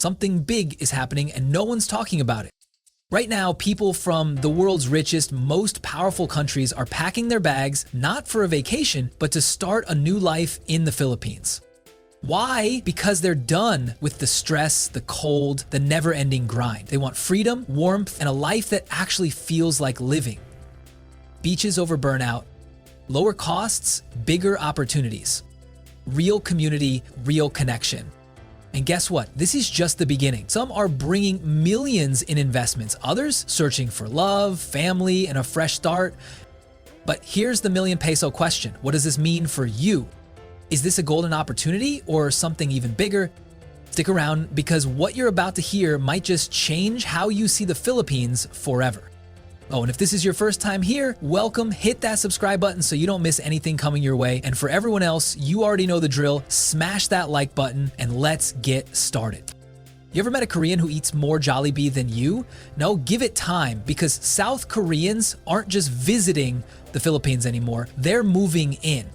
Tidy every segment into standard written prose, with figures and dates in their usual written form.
Something big is happening and no one's talking about it. Right now, people from the world's richest, most powerful countries are packing their bags not for a vacation, but to start a new life in the Philippines. Why? Because they're done with the stress, the cold, the never-ending grind. They want freedom, warmth, and a life that actually feels like living. Beaches over burnout, lower costs, bigger opportunities. Real community, real connection. And guess what? This is just the beginning. Some are bringing millions in investments, others searching for love, family, and a fresh start. But here's the million peso question. What does this mean for you? Is this a golden opportunity or something even bigger? Stick around because what you're about to hear might just change how you see the Philippines forever. Oh, and if this is your first time here, welcome. Hit that subscribe button so you don't miss anything coming your way. And for everyone else, you already know the drill. Smash that like button and let's get started. You ever met a Korean who eats more Jollibee than you? No, give it time because South Koreans aren't just visiting the Philippines anymore. They're moving in.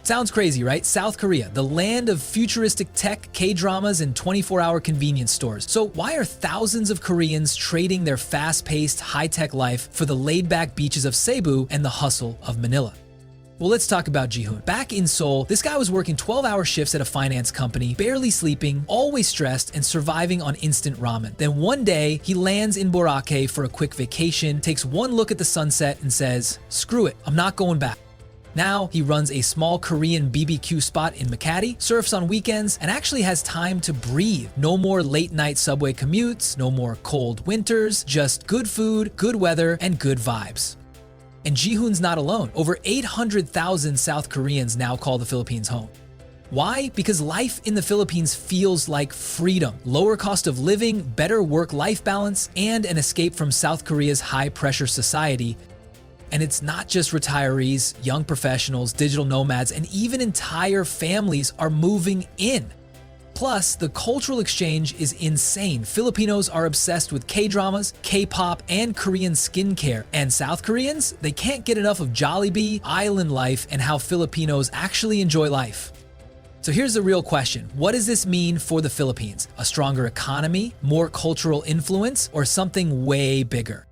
Sounds crazy, right? South Korea, the land of futuristic tech, K-dramas, and 24-hour convenience stores. So why are thousands of Koreans trading their fast-paced, high-tech life for the laid-back beaches of Cebu and the hustle of Manila? Well, let's talk about Ji-hoon. Back in Seoul, this guy was working 12-hour shifts at a finance company, barely sleeping, always stressed, and surviving on instant ramen. Then one day, he lands in Boracay for a quick vacation, takes one look at the sunset, and says, "Screw it, I'm not going back." Now, he runs a small Korean BBQ spot in Makati, surfs on weekends, and actually has time to breathe. No more late-night subway commutes, no more cold winters, just good food, good weather, and good vibes. And Ji-hoon's not alone. Over 800,000 South Koreans now call the Philippines home. Why? Because life in the Philippines feels like freedom, lower cost of living, better work-life balance, and an escape from South Korea's high-pressure society. And it's not just retirees, young professionals, digital nomads, and even entire families are moving in. Plus, the cultural exchange is insane. Filipinos are obsessed with K-dramas, K-pop, and Korean skincare. And South Koreans, they can't get enough of Jollibee, island life, and how Filipinos actually enjoy life. So here's the real question. What does this mean for the Philippines? A stronger economy, more cultural influence, or something way bigger?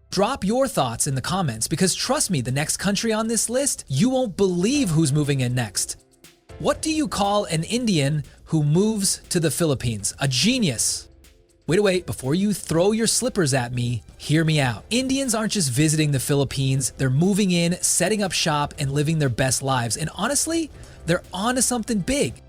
Drop your thoughts in the comments because trust me, the next country on this list, you won't believe who's moving in next. What do you call an Indian who moves to the Philippines? A genius. Wait, before you throw your slippers at me, hear me out. Indians aren't just visiting the Philippines, they're moving in, setting up shop, and living their best lives. And honestly, they're onto something big.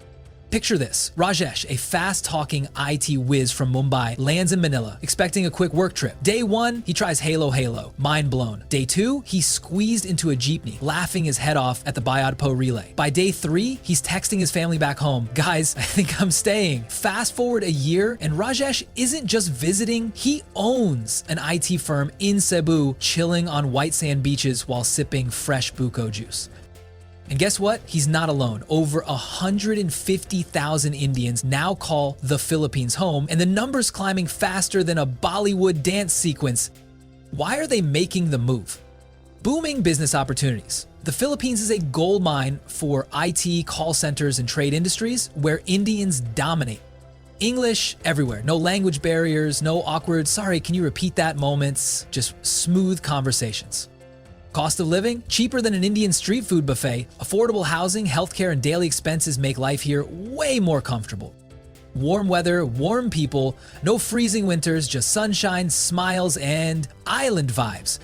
Picture this. Rajesh, a fast-talking IT whiz from Mumbai, lands in Manila, expecting a quick work trip. Day 1, he tries Halo, mind blown. Day 2, he's squeezed into a jeepney, laughing his head off at the Bayadpo relay. By day 3, he's texting his family back home, "Guys, I think I'm staying." Fast forward a year, and Rajesh isn't just visiting, he owns an IT firm in Cebu, chilling on white sand beaches while sipping fresh buko juice. And guess what? He's not alone. Over 150,000 Indians now call the Philippines home, and the number's climbing faster than a Bollywood dance sequence. Why are they making the move? Booming business opportunities. The Philippines is a gold mine for IT, call centers, and trade industries where Indians dominate. English everywhere. No language barriers, no awkward, "Sorry, can you repeat that?" moments. Just smooth conversations. Cost of living? Cheaper than an Indian street food buffet. Affordable housing, healthcare, and daily expenses make life here way more comfortable. Warm weather, warm people, no freezing winters, just sunshine, smiles, and island vibes.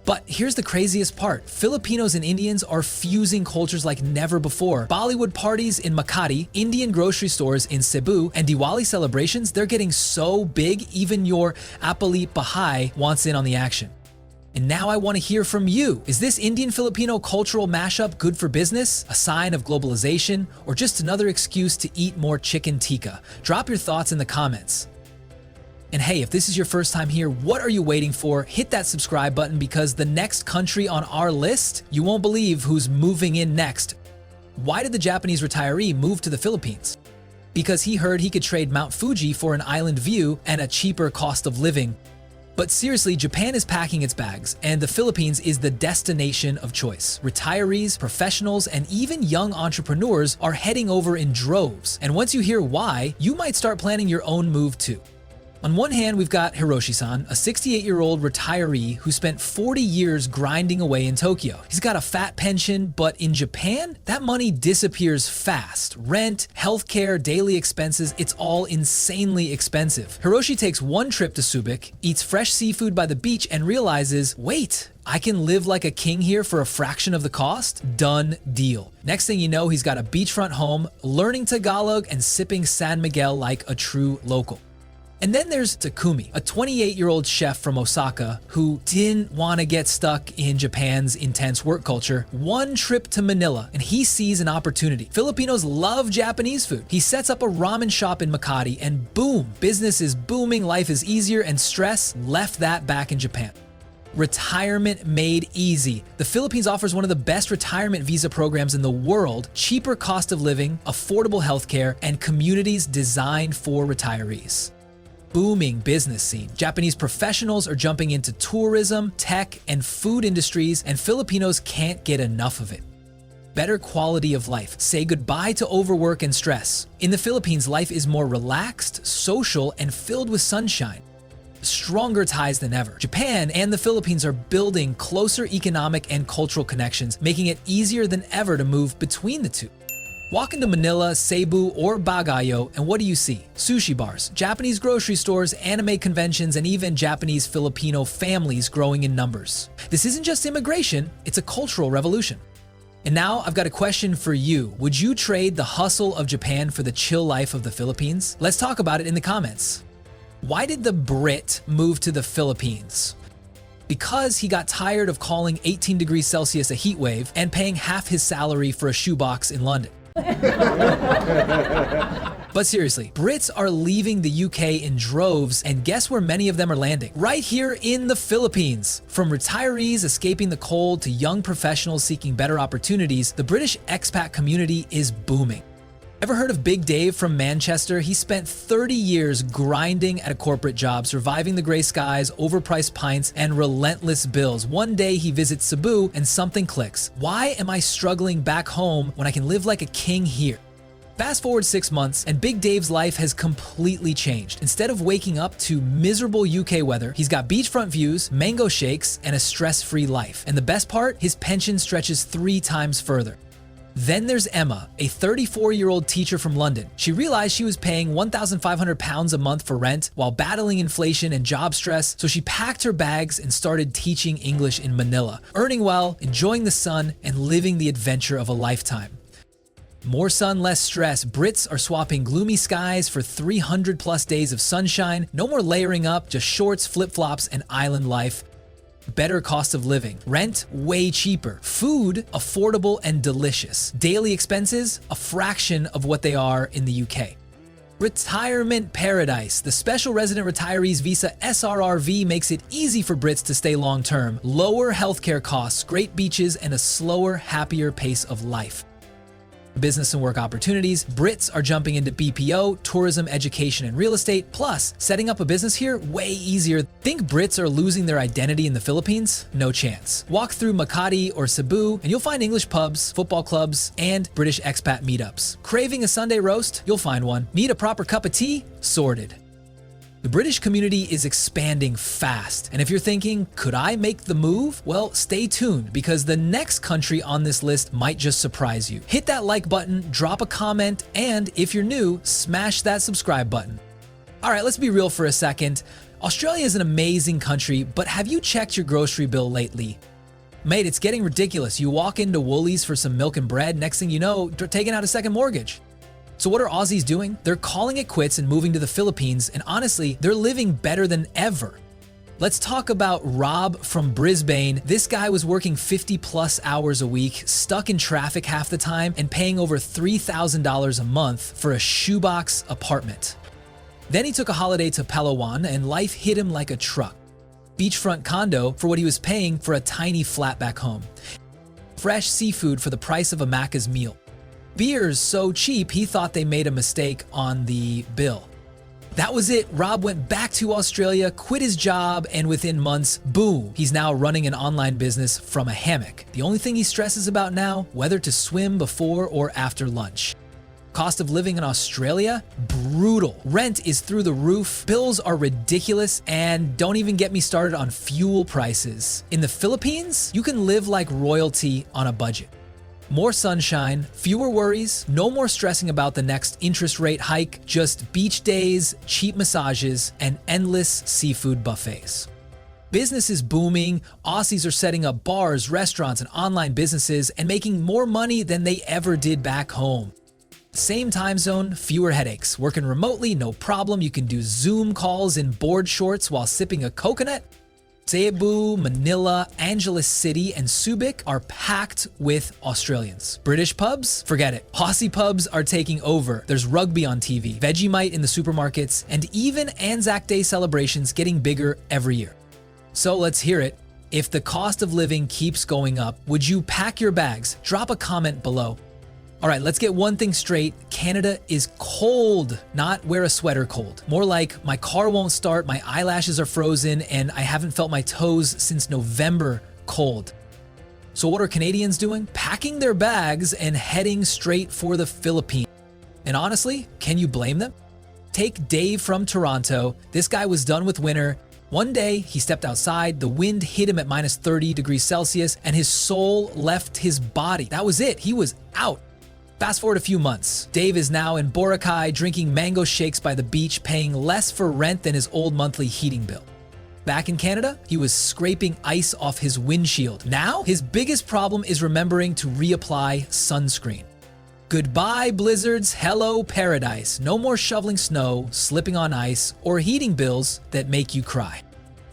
But here's the craziest part. Filipinos and Indians are fusing cultures like never before. Bollywood parties in Makati, Indian grocery stores in Cebu, and Diwali celebrations, they're getting so big, even your Apalit Bahay wants in on the action. And now I want to hear from you. Is this Indian-Filipino cultural mashup good for business, a sign of globalization, or just another excuse to eat more chicken tikka? Drop your thoughts in the comments. And hey, if this is your first time here, what are you waiting for? Hit that subscribe button because the next country on our list, you won't believe who's moving in next. Why did the Japanese retiree move to the Philippines? Because he heard he could trade Mount Fuji for an island view and a cheaper cost of living. But seriously, Japan is packing its bags, and the Philippines is the destination of choice. Retirees, professionals, and even young entrepreneurs are heading over in droves. And once you hear why, you might start planning your own move too. On one hand, we've got Hiroshi-san, a 68-year-old retiree who spent 40 years grinding away in Tokyo. He's got a fat pension, but in Japan, that money disappears fast. Rent, healthcare, daily expenses, it's all insanely expensive. Hiroshi takes one trip to Subic, eats fresh seafood by the beach, and realizes, wait, I can live like a king here for a fraction of the cost? Done deal. Next thing you know, he's got a beachfront home, learning Tagalog, and sipping San Miguel like a true local. And then there's Takumi, a 28-year-old chef from Osaka who didn't want to get stuck in Japan's intense work culture. One trip to Manila and he sees an opportunity. Filipinos love Japanese food. He sets up a ramen shop in Makati and boom, business is booming, life is easier, and stress left that back in Japan. Retirement made easy. The Philippines offers one of the best retirement visa programs in the world, cheaper cost of living, affordable healthcare, and communities designed for retirees. Booming business scene. Japanese professionals are jumping into tourism, tech, and food industries, and Filipinos can't get enough of it. Better quality of life. Say goodbye to overwork and stress. In the Philippines, life is more relaxed, social, and filled with sunshine. Stronger ties than ever. Japan and the Philippines are building closer economic and cultural connections, making it easier than ever to move between the two. Walk into Manila, Cebu, or Bagayo, and what do you see? Sushi bars, Japanese grocery stores, anime conventions, and even Japanese Filipino families growing in numbers. This isn't just immigration, it's a cultural revolution. And now I've got a question for you. Would you trade the hustle of Japan for the chill life of the Philippines? Let's talk about it in the comments. Why did the Brit move to the Philippines? Because he got tired of calling 18 degrees Celsius a heat wave and paying half his salary for a shoebox in London. But seriously, Brits are leaving the UK in droves, and guess where many of them are landing? Right here in the Philippines. From retirees escaping the cold to young professionals seeking better opportunities, the British expat community is booming. Ever heard of Big Dave from Manchester? He spent 30 years grinding at a corporate job, surviving the gray skies, overpriced pints, and relentless bills. One day he visits Cebu and something clicks. Why am I struggling back home when I can live like a king here? Fast forward 6 months and Big Dave's life has completely changed. Instead of waking up to miserable UK weather, he's got beachfront views, mango shakes, and a stress-free life. And the best part, his pension stretches 3 times further. Then there's Emma, a 34-year-old teacher from London. She realized she was paying £1,500 a month for rent while battling inflation and job stress, so she packed her bags and started teaching English in Manila, earning well, enjoying the sun, and living the adventure of a lifetime. More sun, less stress. Brits are swapping gloomy skies for 300+ days of sunshine. No more layering up, just shorts, flip-flops, and island life. Better cost of living. Rent, way cheaper. Food, affordable and delicious. Daily expenses, a fraction of what they are in the UK. Retirement paradise. The Special Resident Retirees Visa SRRV makes it easy for Brits to stay long-term. Lower healthcare costs, great beaches, and a slower, happier pace of life. Business and work opportunities. Brits are jumping into BPO, tourism, education, and real estate. Plus, setting up a business here, way easier. Think Brits are losing their identity in the Philippines? No chance. Walk through Makati or Cebu, and you'll find English pubs, football clubs, and British expat meetups. Craving a Sunday roast? You'll find one. Need a proper cup of tea? Sorted. The British community is expanding fast, and if you're thinking, could I make the move? Well, stay tuned, because the next country on this list might just surprise you. Hit that like button, drop a comment, and if you're new, smash that subscribe button. All right, let's be real for a second. Australia is an amazing country, but have you checked your grocery bill lately? Mate, it's getting ridiculous. You walk into Woolies for some milk and bread, next thing you know, they're taking out a second mortgage. So what are Aussies doing? They're calling it quits and moving to the Philippines, and honestly, they're living better than ever. Let's talk about Rob from Brisbane. This guy was working 50+ hours a week, stuck in traffic half the time, and paying over $3,000 a month for a shoebox apartment. Then he took a holiday to Palawan, and life hit him like a truck. Beachfront condo for what he was paying for a tiny flat back home. Fresh seafood for the price of a Macca's meal. Beers so cheap he thought they made a mistake on the bill. That was it. Rob went back to Australia, quit his job, and within months, boom, he's now running an online business from a hammock. The only thing he stresses about now, whether to swim before or after lunch. Cost of living in Australia? Brutal. Rent is through the roof, bills are ridiculous, and don't even get me started on fuel prices. In the Philippines, you can live like royalty on a budget. More sunshine, fewer worries, no more stressing about the next interest rate hike, just beach days, cheap massages, and endless seafood buffets. Business is booming, Aussies are setting up bars, restaurants, and online businesses and making more money than they ever did back home. Same time zone, fewer headaches. Working remotely, no problem. You can do Zoom calls in board shorts while sipping a coconut. Cebu, Manila, Angeles City, and Subic are packed with Australians. British pubs? Forget it. Aussie pubs are taking over. There's rugby on TV, Vegemite in the supermarkets, and even Anzac Day celebrations getting bigger every year. So let's hear it. If the cost of living keeps going up, would you pack your bags? Drop a comment below. All right, let's get one thing straight. Canada is cold, not wear a sweater cold. More like my car won't start, my eyelashes are frozen, and I haven't felt my toes since November cold. So what are Canadians doing? Packing their bags and heading straight for the Philippines. And honestly, can you blame them? Take Dave from Toronto. This guy was done with winter. One day, he stepped outside, the wind hit him at minus 30 degrees Celsius, and his soul left his body. That was it. He was out. Fast forward a few months. Dave is now in Boracay, drinking mango shakes by the beach, paying less for rent than his old monthly heating bill. Back in Canada, he was scraping ice off his windshield. Now, his biggest problem is remembering to reapply sunscreen. Goodbye blizzards, hello paradise. No more shoveling snow, slipping on ice, or heating bills that make you cry.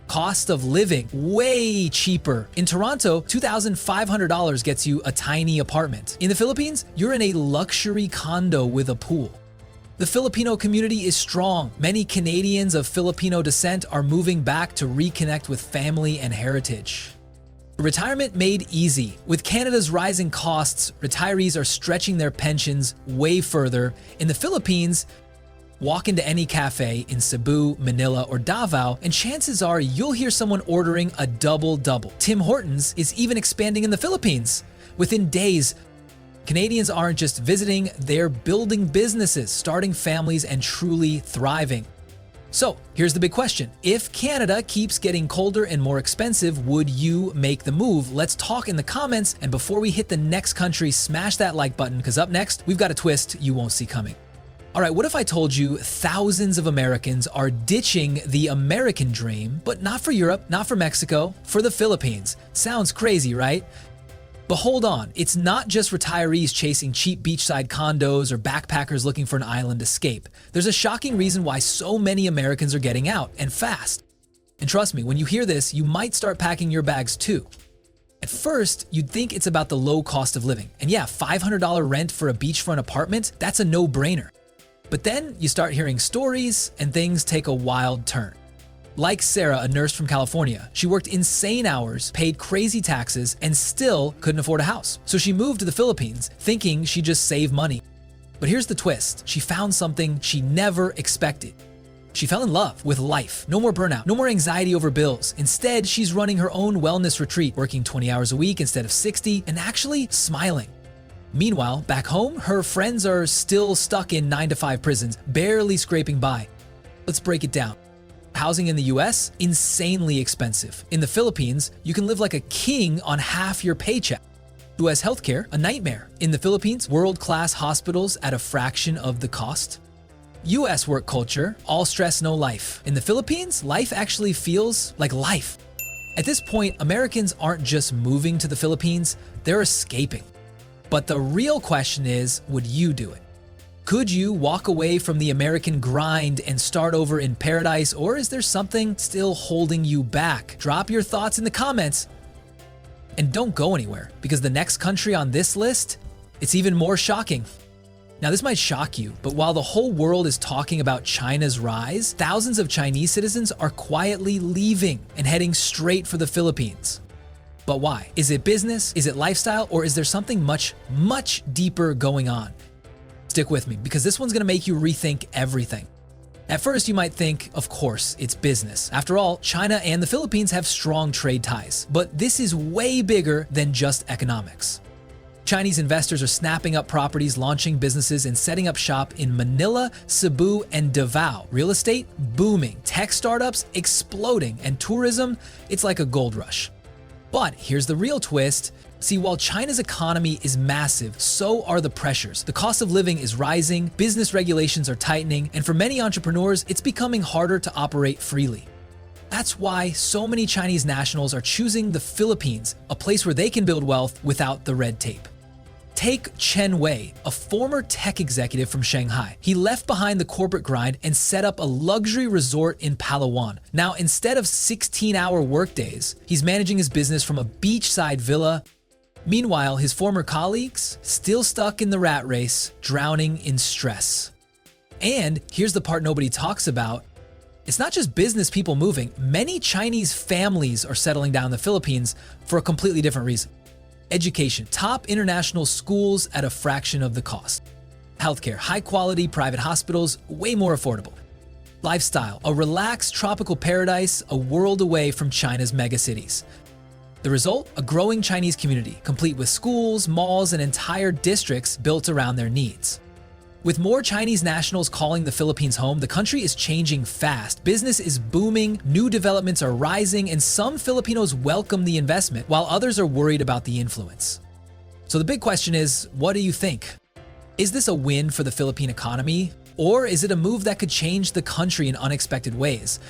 Cost of living, way cheaper. In Toronto, $2,500 gets you a tiny apartment. In the Philippines, you're in a luxury condo with a pool. The Filipino community is strong. Many Canadians of Filipino descent are moving back to reconnect with family and heritage. Retirement made easy. With Canada's rising costs, retirees are stretching their pensions way further. In the Philippines, walk into any cafe in Cebu, Manila, or Davao, and chances are you'll hear someone ordering a double-double. Tim Hortons is even expanding in the Philippines. Within days, Canadians aren't just visiting, they're building businesses, starting families, and truly thriving. So here's the big question. If Canada keeps getting colder and more expensive, would you make the move? Let's talk in the comments. And before we hit the next country, smash that like button, because up next, we've got a twist you won't see coming. All right, what if I told you thousands of Americans are ditching the American dream, but not for Europe, not for Mexico, for the Philippines? Sounds crazy, right? But hold on, it's not just retirees chasing cheap beachside condos or backpackers looking for an island escape. There's a shocking reason why so many Americans are getting out, and fast. And trust me, when you hear this, you might start packing your bags too. At first, you'd think it's about the low cost of living. And yeah, $500 rent for a beachfront apartment, that's a no-brainer. But then you start hearing stories and things take a wild turn. Like Sarah, a nurse from California, she worked insane hours, paid crazy taxes, and still couldn't afford a house. So she moved to the Philippines, thinking she'd just save money. But here's the twist. She found something she never expected. She fell in love with life. No more burnout, no more anxiety over bills. Instead, she's running her own wellness retreat, working 20 hours a week instead of 60, and actually smiling. Meanwhile, back home, her friends are still stuck in 9-to-5 prisons, barely scraping by. Let's break it down. Housing in the US, insanely expensive. In the Philippines, you can live like a king on half your paycheck. US healthcare, a nightmare. In the Philippines, world-class hospitals at a fraction of the cost. US work culture, all stress, no life. In the Philippines, life actually feels like life. At this point, Americans aren't just moving to the Philippines, they're escaping. But the real question is, would you do it? Could you walk away from the American grind and start over in paradise, or is there something still holding you back? Drop your thoughts in the comments. And don't go anywhere, because the next country on this list, it's even more shocking. Now this might shock you, but while the whole world is talking about China's rise, thousands of Chinese citizens are quietly leaving and heading straight for the Philippines. But why? Is it business? Is it lifestyle? Or is there something much, much deeper going on? Stick with me, because this one's gonna make you rethink everything. At first, you might think, of course, it's business. After all, China and the Philippines have strong trade ties. But this is way bigger than just economics. Chinese investors are snapping up properties, launching businesses, and setting up shop in Manila, Cebu, and Davao. Real estate booming, tech startups exploding, and tourism, it's like a gold rush. But here's the real twist. See, while China's economy is massive, so are the pressures. The cost of living is rising, business regulations are tightening, and for many entrepreneurs, it's becoming harder to operate freely. That's why so many Chinese nationals are choosing the Philippines, a place where they can build wealth without the red tape. Take Chen Wei, a former tech executive from Shanghai. He left behind the corporate grind and set up a luxury resort in Palawan. Now, instead of 16-hour workdays, he's managing his business from a beachside villa. Meanwhile, his former colleagues, still stuck in the rat race, drowning in stress. And here's the part nobody talks about. It's not just business people moving. Many Chinese families are settling down in the Philippines for a completely different reason. Education, top international schools at a fraction of the cost. Healthcare, high-quality private hospitals, way more affordable. Lifestyle, a relaxed tropical paradise a world away from China's megacities. The result? A growing Chinese community, complete with schools, malls, and entire districts built around their needs. With more Chinese nationals calling the Philippines home, the country is changing fast. Business is booming, new developments are rising, and some Filipinos welcome the investment, while others are worried about the influence. So the big question is, what do you think? Is this a win for the Philippine economy? Or is it a move that could change the country in unexpected ways?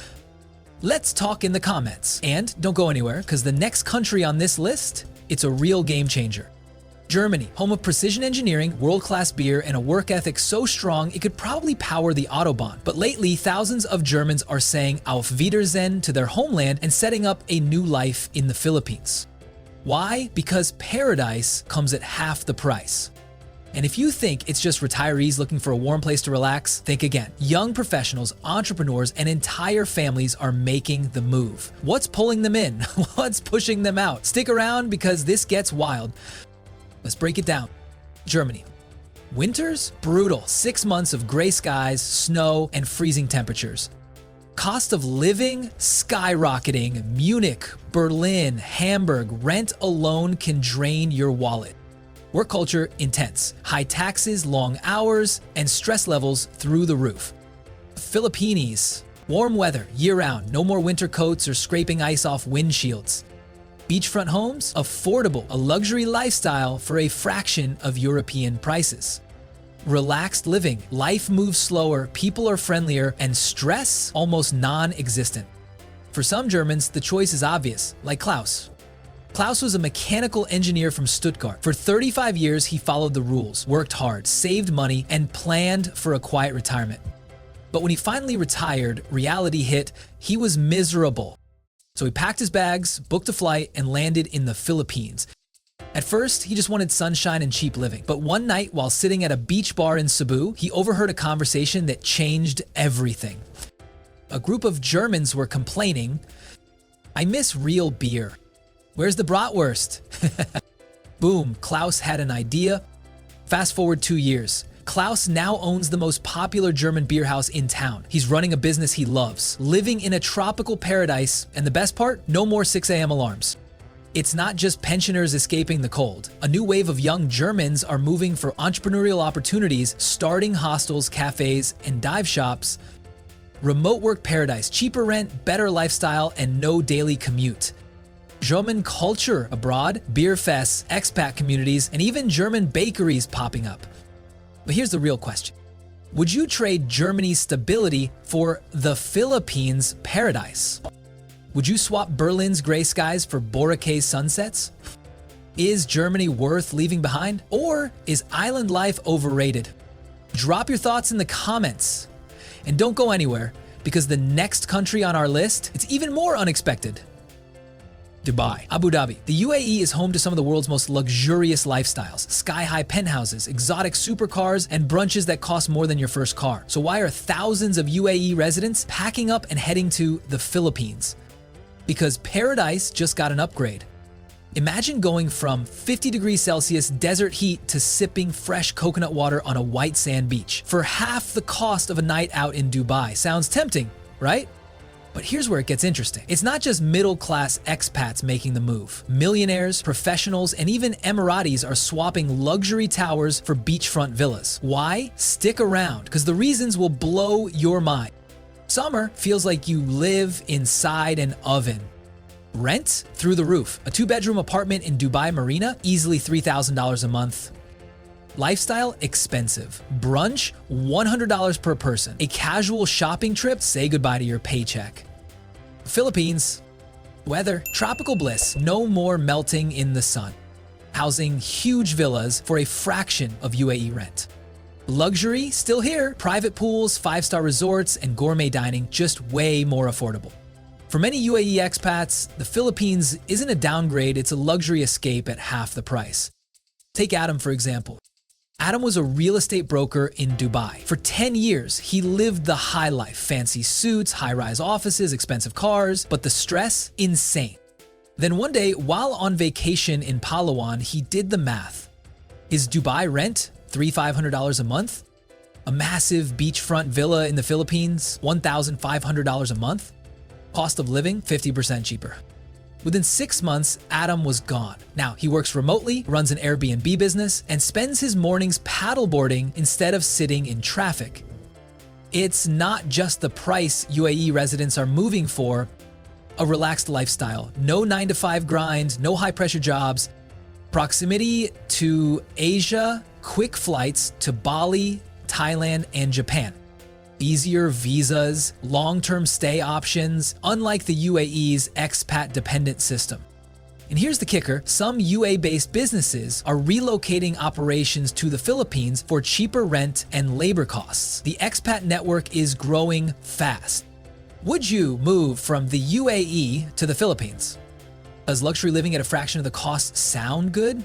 Let's talk in the comments. And don't go anywhere, because the next country on this list, it's a real game changer. Germany, home of precision engineering, world-class beer, and a work ethic so strong it could probably power the Autobahn. But lately, thousands of Germans are saying Auf Wiedersehen to their homeland and setting up a new life in the Philippines. Why? Because paradise comes at half the price. And if you think it's just retirees looking for a warm place to relax, think again. Young professionals, entrepreneurs, and entire families are making the move. What's pulling them in? What's pushing them out? Stick around because this gets wild. Let's break it down. Germany. Winters? Brutal. 6 months of gray skies, snow, and freezing temperatures. Cost of living? Skyrocketing. Munich, Berlin, Hamburg. Rent alone can drain your wallet. Work culture? Intense. High taxes, long hours, and stress levels through the roof. Philippines. Warm weather, year-round. No more winter coats or scraping ice off windshields. Beachfront homes, affordable, a luxury lifestyle for a fraction of European prices. Relaxed living, life moves slower, people are friendlier, and stress almost non-existent. For some Germans, the choice is obvious, like Klaus. Klaus was a mechanical engineer from Stuttgart. For 35 years, he followed the rules, worked hard, saved money, and planned for a quiet retirement. But when he finally retired, reality hit. He was miserable. So he packed his bags, booked a flight, and landed in the Philippines. At first, he just wanted sunshine and cheap living. But one night, while sitting at a beach bar in Cebu, he overheard a conversation that changed everything. A group of Germans were complaining, "I miss real beer. Where's the bratwurst?" Boom, Klaus had an idea. Fast forward 2 years. Klaus now owns the most popular German beer house in town. He's running a business he loves, living in a tropical paradise, and the best part, no more 6 a.m. alarms. It's not just pensioners escaping the cold. A new wave of young Germans are moving for entrepreneurial opportunities, starting hostels, cafes, and dive shops. Remote work paradise, cheaper rent, better lifestyle, and no daily commute. German culture abroad, beer fests, expat communities, and even German bakeries popping up. But here's the real question. Would you trade Germany's stability for the Philippines' paradise? Would you swap Berlin's gray skies for Boracay's sunsets? Is Germany worth leaving behind? Or is island life overrated? Drop your thoughts in the comments. And don't go anywhere, because the next country on our list, it's even more unexpected. Dubai. Abu Dhabi. The UAE is home to some of the world's most luxurious lifestyles. Sky-high penthouses, exotic supercars, and brunches that cost more than your first car. So why are thousands of UAE residents packing up and heading to the Philippines? Because paradise just got an upgrade. Imagine going from 50 degrees Celsius desert heat to sipping fresh coconut water on a white sand beach for half the cost of a night out in Dubai. Sounds tempting, right? But here's where it gets interesting. It's not just middle-class expats making the move. Millionaires, professionals, and even Emiratis are swapping luxury towers for beachfront villas. Why? Stick around, because the reasons will blow your mind. Summer feels like you live inside an oven. Rent? Through the roof. A 2-bedroom apartment in Dubai Marina? Easily $3,000 a month. Lifestyle? Expensive. Brunch? $100 per person. A casual shopping trip? Say goodbye to your paycheck. Philippines? Weather? Tropical bliss. No more melting in the sun. Housing huge villas for a fraction of UAE rent. Luxury? Still here. Private pools, 5-star resorts, and gourmet dining, just way more affordable. For many UAE expats, the Philippines isn't a downgrade, it's a luxury escape at half the price. Take Adam, for example. Adam was a real estate broker in Dubai. For 10 years, he lived the high life, fancy suits, high-rise offices, expensive cars, but the stress, insane. Then one day, while on vacation in Palawan, he did the math. His Dubai rent, $3,500 a month. A massive beachfront villa in the Philippines, $1,500 a month. Cost of living, 50% cheaper. Within 6 months, Adam was gone. Now, he works remotely, runs an Airbnb business, and spends his mornings paddleboarding instead of sitting in traffic. It's not just the price UAE residents are moving for, a relaxed lifestyle. No 9-to-5 grind, no high-pressure jobs. Proximity to Asia, quick flights to Bali, Thailand, and Japan. Easier visas, long-term stay options, unlike the UAE's expat dependent system. And here's the kicker, some UAE-based businesses are relocating operations to the Philippines for cheaper rent and labor costs. The expat network is growing fast. Would you move from the UAE to the Philippines? Does luxury living at a fraction of the cost sound good?